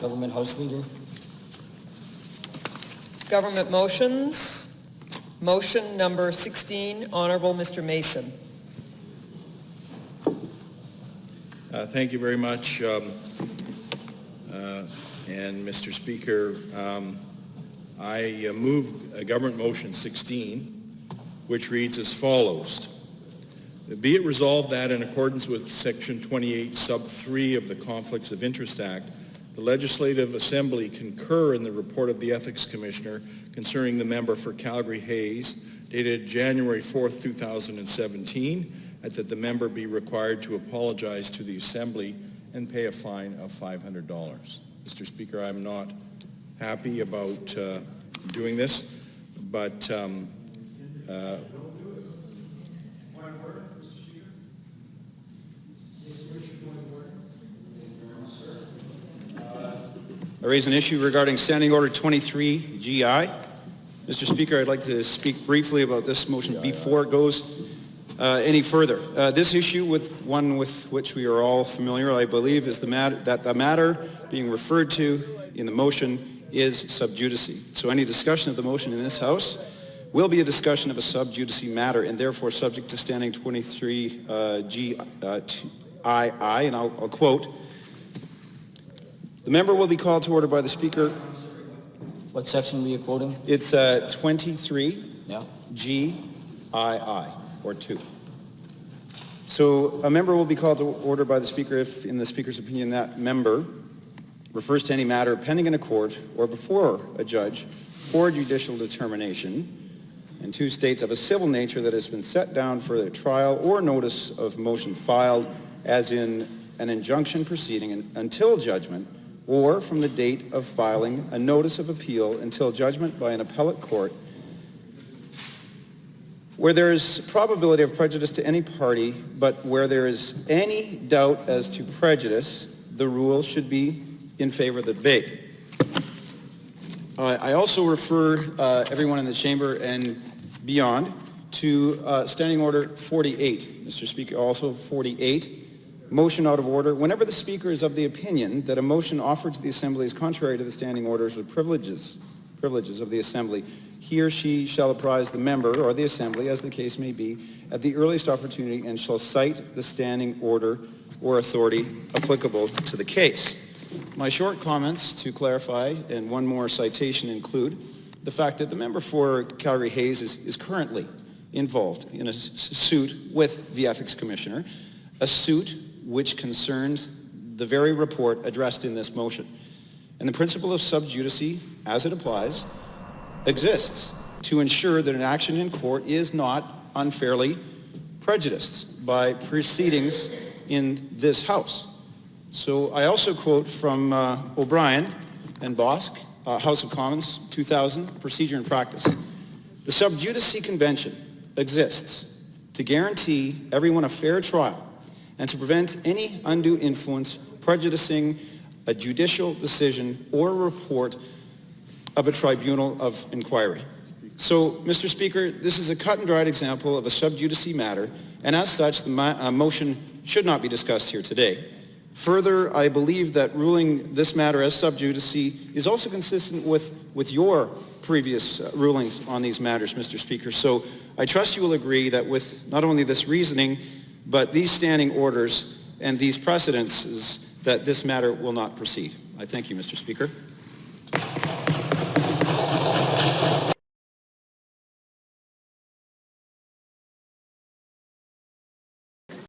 Government House Leader. Government motions. Motion number 16, Honourable Mr. Mason. Thank you very much. And Mr. Speaker, I move Government Motion 16, which reads as follows. Be it resolved that in accordance with Section 28, Sub 3 of the Conflicts of Interest Act, the Legislative Assembly concur in the report of the Ethics Commissioner concerning the member for Calgary-Lougheed, dated January 4th, 2017, and that the member be required to apologize to the Assembly and pay a fine of $500. Mr. Speaker, I'm not happy about doing this, but I raise an issue regarding Standing Order 23 GI. Mr. Speaker, I'd like to speak briefly about this motion before it goes any further. This issue, with which we are all familiar, I believe, is the matter being referred to in the motion is sub judice. So any discussion of the motion in this House will be a discussion of a sub judice matter and therefore subject to Standing 23 GII, and I'll quote, the member will be called to order by the Speaker. What section were you quoting? It's 23 GII, or 2. So a member will be called to order by the Speaker if, in the Speaker's opinion, that member refers to any matter pending in a court or before a judge for judicial determination, and 2 states of a civil nature that has been set down for a trial or notice of motion filed as in an injunction proceeding until judgment, or from the date of filing a notice of appeal until judgment by an appellate court, where there is probability of prejudice to any party, but where there is any doubt as to prejudice, the rule should be in favor of the debate. I also refer everyone in the chamber and beyond to Standing Order 48, Mr. Speaker, also 48. Motion out of order. Whenever the Speaker is of the opinion that a motion offered to the Assembly is contrary to the standing orders or privileges of the Assembly, he or she shall apprise the member or the Assembly, as the case may be, at the earliest opportunity and shall cite the standing order or authority applicable to the case. My short comments to clarify, and one more citation, include the fact that the member for Calgary-Lougheed is currently involved in a suit with the Ethics Commissioner, a suit which concerns the very report addressed in this motion. And the principle of sub judice, as it applies, exists to ensure that an action in court is not unfairly prejudiced by proceedings in this House. So I also quote from O'Brien and Bosk, House of Commons, 2000, Procedure and Practice. The sub judice convention exists to guarantee everyone a fair trial and to prevent any undue influence prejudicing a judicial decision or report of a tribunal of inquiry. So, Mr. Speaker, this is a cut and dried example of a sub judice matter, and as such, the motion should not be discussed here today. Further, I believe that ruling this matter as sub judice is also consistent with your previous rulings on these matters, Mr. Speaker. So I trust you will agree that with not only this reasoning, but these standing orders and these precedences, that this matter will not proceed. I thank you, Mr. Speaker.